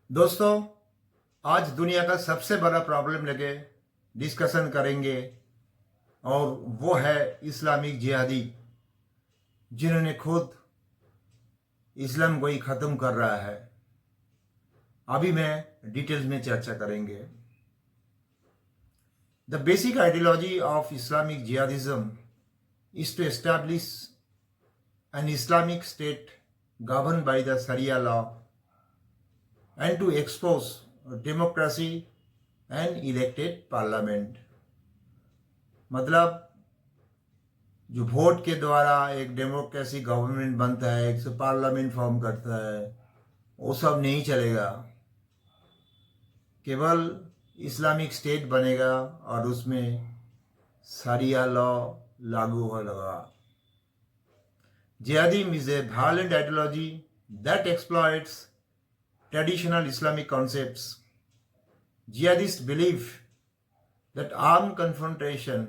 दोस्तों, आज दुनिया का सबसे बड़ा प्रॉब्लम लेके डिस्कशन करेंगे और वो है इस्लामिक जिहादी, जिन्होंने खुद इस्लाम को ही ख़त्म कर रहा है। अभी मैं डिटेल्स में चर्चा करेंगे। The basic ideology of Islamic जिहादिज्म is to establish an Islamic state governed by the Sharia law and to expose democracy and elected parliament। मतलब जो वोट के द्वारा एक डेमोक्रेसी गवर्नमेंट बनता है, एक पार्लियामेंट फॉर्म करता है, वो सब नहीं चलेगा। केवल इस्लामिक स्टेट बनेगा और उसमें शरिया लॉ लागू होगा। Jihadism is a violent ideology that exploits traditional Islamic concepts. Jihadists believe that armed confrontation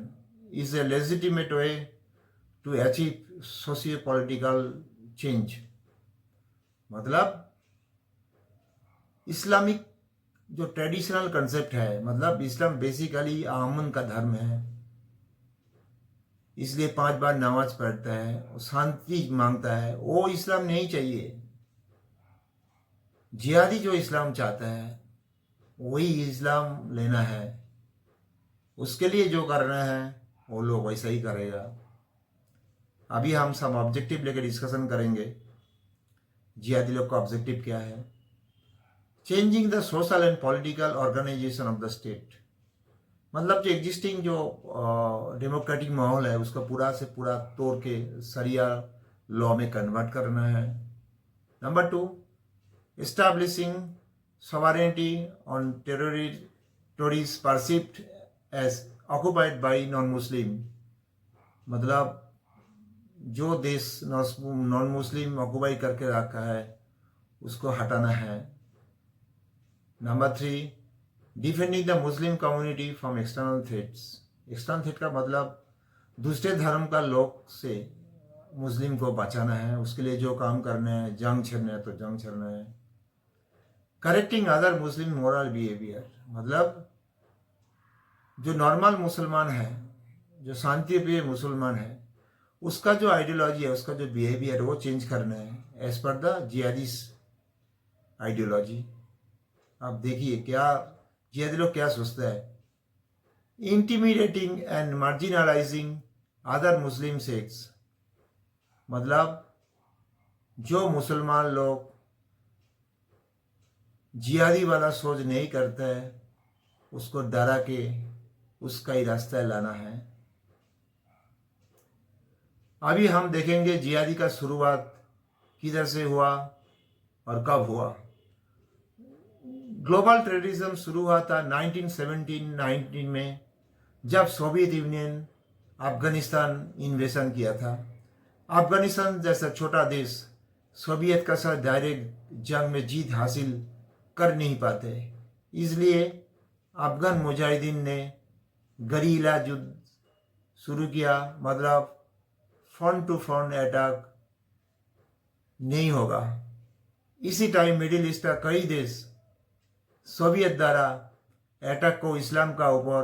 is a legitimate way to achieve socio-political change। मतलब इस्लामिक जो ट्रेडिशनल कंसेप्ट है, मतलब इस्लाम बेसिकली आमन का धर्म है, इसलिए 5 बार नमाज पढ़ता है और शांति मांगता है। वो इस्लाम नहीं चाहिए। जिहादी जो इस्लाम चाहता है वही इस्लाम लेना है। उसके लिए जो करना है वो लोग वैसा ही करेगा। अभी हम सब ऑब्जेक्टिव लेकर डिस्कशन करेंगे। जिहादी लोग का ऑब्जेक्टिव क्या है? Changing the social and political organisation of the state. मतलब जो एग्जिस्टिंग जो डेमोक्रेटिक माहौल है उसका पूरा से पूरा तोड़ के शरिया लॉ में कन्वर्ट करना है। Number 2, establishing sovereignty on territories perceived as occupied by non-Muslim। मतलब जो देश नॉन मुस्लिम ऑक्युपाई करके रखा है उसको हटाना है। Number 3, defending the Muslim community from external threats. External threat का मतलब दूसरे धर्म का लोग से मुस्लिम को बचाना है। उसके लिए जो काम करना है, जंग छेड़ना है तो जंग छेड़ना है। Correcting other Muslim moral behaviour. मतलब जो नॉर्मल मुसलमान है, जो शांति प्रिय मुसलमान है, उसका जो आइडियोलॉजी है, उसका जो बिहेवियर वो चेंज करना है एज पर द जिहादीस आइडियोलॉजी। आप देखिए क्या जिहादी लोग क्या सोचता है। Intimidating and marginalising other Muslim sects. मतलब जो मुसलमान लोग जिहादी वाला सोच नहीं करता है उसको डरा के उसका ही रास्ता लाना है। अभी हम देखेंगे जिहादी का शुरुआत किधर से हुआ और कब हुआ। ग्लोबल टेररिज्म शुरू हुआ था 1919 में, जब सोवियत यूनियन अफगानिस्तान इन्वेशन किया था। अफगानिस्तान जैसा छोटा देश सोवियत का साथ डायरेक्ट जंग में जीत हासिल कर नहीं पाते, इसलिए अफगान मुजाहिदीन ने गरीला युद्ध शुरू किया। मतलब फ्रंट टू फ्रंट अटैक नहीं होगा। इसी टाइम मिडिल ईस्ट का कई देश सोवियत द्वारा अटैक को इस्लाम का ऊपर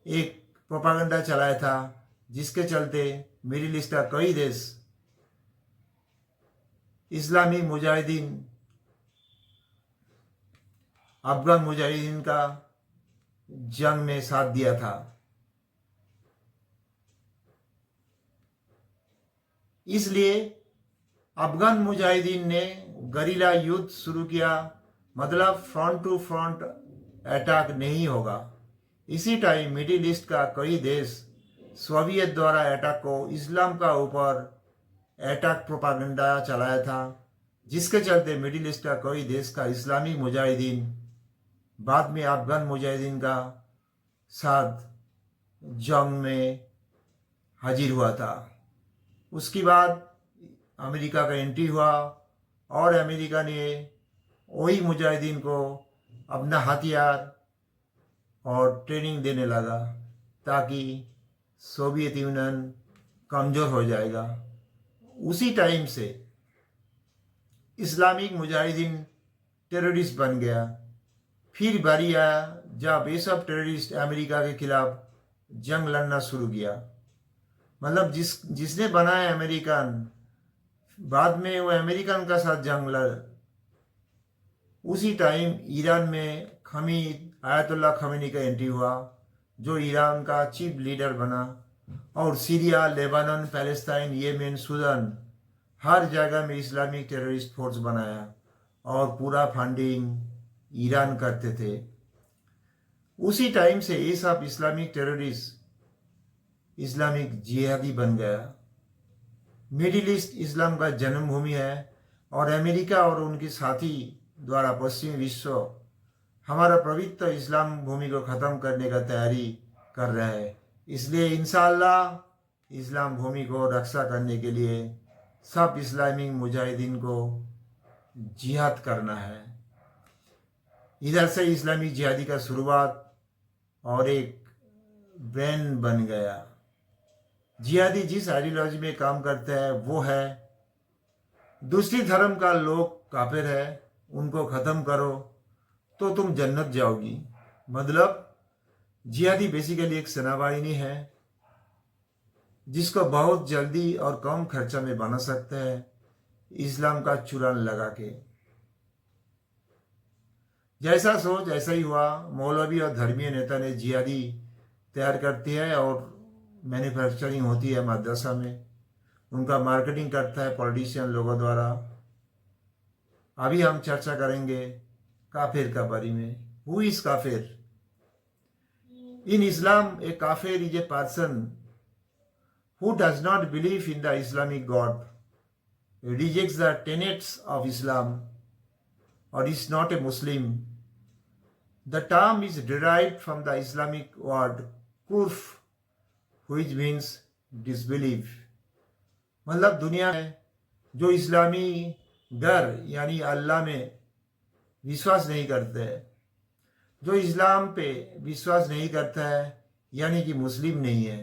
एक प्रोपागेंडा चलाया था, जिसके चलते मिडिल ईस्ट का कई देश इस्लामी मुजाहिदीन अफगान मुजाहिदीन का जंग में साथ दिया था। इसलिए अफगान मुजाहिदीन ने गरीला युद्ध शुरू किया। मतलब फ्रंट टू फ्रंट अटैक नहीं होगा। इसी टाइम मिडिल ईस्ट का कई देश सोवियत द्वारा अटैक को इस्लाम का ऊपर अटैक प्रोपागेंडा चलाया था, जिसके चलते मिडिल ईस्ट का कई देश का इस्लामी मुजाहिदीन बाद में अफगान मुजाहिदीन का साथ जंग में हाजिर हुआ था। उसके बाद अमेरिका का एंट्री हुआ और अमेरिका ने वही मुजाहिदीन को अपना हथियार और ट्रेनिंग देने लगा, ताकि सोवियत यूनियन कमज़ोर हो जाएगा। उसी टाइम से इस्लामिक मुजाहिदीन टेररिस्ट बन गया। फिर बारी आया जब ये सब टेररिस्ट अमेरिका के खिलाफ जंग लड़ना शुरू किया। मतलब जिसने बनाया अमेरिकन, बाद में वो अमेरिकन का साथ जंग लड़। उसी टाइम ईरान में आयतुल्ला खमीनी का एंट्री हुआ, जो ईरान का चीफ लीडर बना, और Syria, Lebanon, Palestine, Yemen, Sudan, हर जगह में इस्लामिक टेररिस्ट फोर्स बनाया और पूरा फंडिंग ईरान करते थे। उसी टाइम से ये सब इस्लामिक टेररिस्ट इस्लामिक जिहादी बन गया। मिडिल ईस्ट इस्लाम का जन्मभूमि है और अमेरिका और उनके साथी द्वारा पश्चिमी विश्व हमारा पवित्र इस्लाम भूमि को ख़त्म करने का तैयारी कर रहा है। इसलिए इंशाअल्लाह इस्लाम भूमि को रक्षा करने के लिए सब इस्लामिक मुजाहिदीन को जिहाद करना है। इधर से इस्लामी जिहादी का शुरुआत और एक ब्रांड बन गया। जिहादी जिस आइडियोलॉजी में काम करता है वो है दूसरी धर्म का लोग काफिर है, उनको ख़त्म करो तो तुम जन्नत जाओगी। मतलब जिहादी बेसिकली एक सेनाबाहिनी है जिसको बहुत जल्दी और कम खर्चा में बना सकते हैं इस्लाम का चूरन लगा के। जैसा सोच ऐसा ही हुआ। मौलवी और धर्मीय नेता ने जिहादी तैयार करती है और मैन्युफैक्चरिंग होती है मदरसा में, उनका मार्केटिंग करता है पॉलिटिशियन लोगों द्वारा। अभी हम चर्चा करेंगे काफिर का बारे में। हु इज काफिर? इन इस्लाम ए काफिर is a person who does not believe in the Islamic God, rejects the tenets of Islam, or is not a Muslim. The term is derived from the Islamic word kufr, which means disbelief. मतलब दुनिया में जो इस्लामी घर यानी अल्लाह में विश्वास नहीं करते, जो इस्लाम पे विश्वास नहीं करता है यानी कि मुस्लिम नहीं है।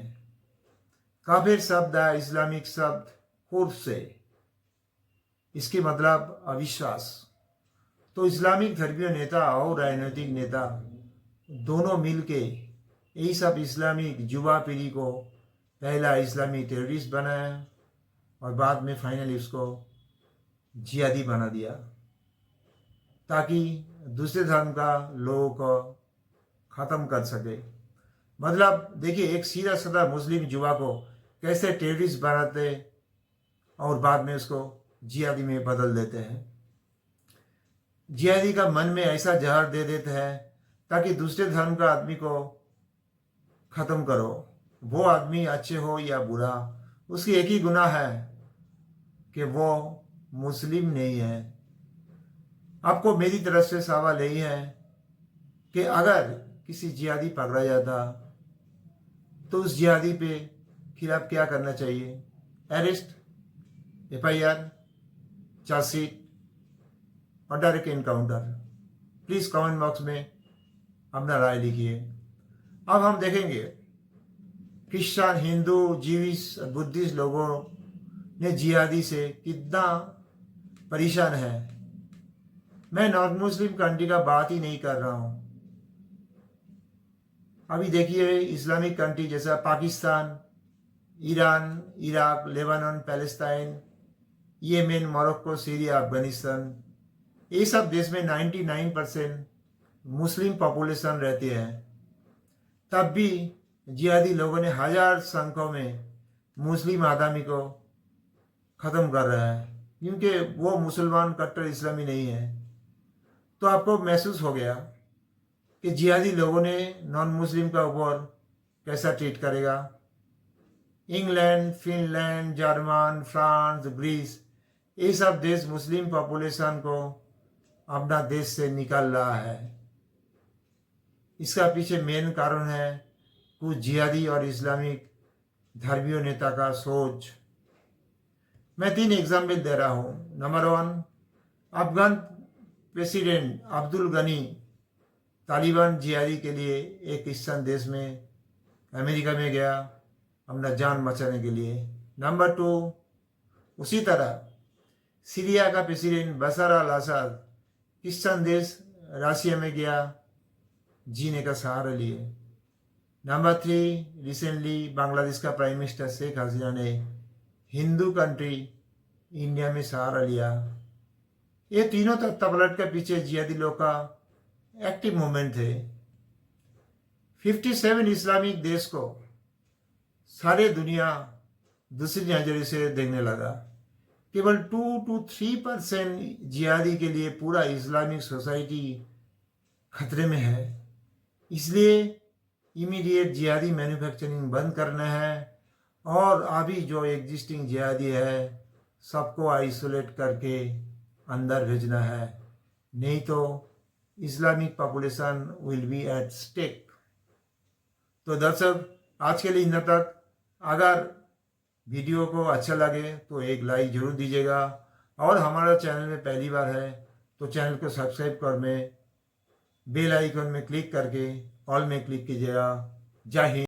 काफिर शब्द है इस्लामिक शब्द कुफ्र से, इसके मतलब अविश्वास। तो इस्लामिक धर्मीय नेता और राजनीतिक नेता दोनों मिलके यही सब इस्लामिक युवा पीढ़ी को पहला इस्लामिक टेररिस्ट बनाया और बाद में फाइनली उसको जिहादी बना दिया ताकि दूसरे धर्म का लोगों को ख़त्म कर सके। मतलब देखिए, एक सीधा साधा मुस्लिम युवा को कैसे टेररिस्ट बनाते और बाद में उसको जिहादी में बदल देते हैं। जिहादी का मन में ऐसा जहर दे देते हैं ताकि दूसरे धर्म का आदमी को ख़त्म करो। वो आदमी अच्छे हो या बुरा, उसकी एक ही गुनाह है कि वो मुस्लिम नहीं है। आपको मेरी तरफ से सवाल यही है कि अगर किसी जिहादी पकड़ा जाता तो उस जिहादी पे खिलाफ क्या करना चाहिए? अरेस्ट, FIR, चार्जशीट और direct encounter? Please comment box में अपना राय लिखिए। अब हम देखेंगे क्रिश्चियन, हिंदू, जीविश, बुद्धिस्ट लोगों ने जिहादी से कितना परेशान है। मैं नॉन मुस्लिम कंट्री का बात ही नहीं कर रहा हूं। अभी देखिए इस्लामिक कंट्री जैसा Pakistan, Iran, Iraq, Lebanon, Palestine, Yemen, Morocco, Syria, Afghanistan, ये सब देश में 99% मुस्लिम पॉपुलेशन रहती है। तब भी जिहादी लोगों ने हजार संख्या में मुस्लिम आदमी को ख़त्म कर रहा है क्योंकि वो मुसलमान कट्टर इस्लामी नहीं है। तो आपको महसूस हो गया कि जिहादी लोगों ने नॉन मुस्लिम का ऊपर कैसा ट्रीट करेगा। England, Finland, German, France, Greece, ये सब देश मुस्लिम पॉपुलेशन को अपना देश से निकाल रहा है। इसका पीछे मेन कारण है कुछ जिहादी और इस्लामिक धर्मीय नेता का सोच। मैं 3 एग्जाम्पल दे रहा हूँ। नंबर 1, अफगान प्रेसिडेंट अब्दुल गनी तालिबान जिहादी के लिए एक क्रिश्चियन देश में अमेरिका में गया अपना जान बचाने के लिए। नंबर 2, उसी तरह सीरिया का प्रेसिडेंट बशर अल असद क्रिश्चियन देश रशिया में गया जीने का सहारा लिए। नंबर 3, रिसेंटली बांग्लादेश का प्राइम मिनिस्टर शेख हसीना ने हिंदू कंट्री इंडिया में सहारा लिया। ये तीनों तख्तापलट के पीछे जिहादी लोग का एक्टिव मूवमेंट थे। 57 इस्लामिक देश को सारे दुनिया दूसरी नजरिए से देखने लगा। केवल 2 to 3% जिहादी के लिए पूरा इस्लामिक सोसाइटी खतरे में है। इसलिए इमीडिएट जिहादी मैन्युफैक्चरिंग बंद करना है और अभी जो एग्जिस्टिंग जिहादी है सबको आइसोलेट करके अंदर भेजना है, नहीं तो Islamic population will be at stake. तो दर्शक, आज के लिए इतना तक। अगर वीडियो को अच्छा लगे तो एक लाइक जरूर दीजिएगा और हमारा चैनल में पहली बार है तो चैनल को सब्सक्राइब कर में बेल आइकन में क्लिक करके ऑल में क्लिक कीजिएगा। जय हिंद।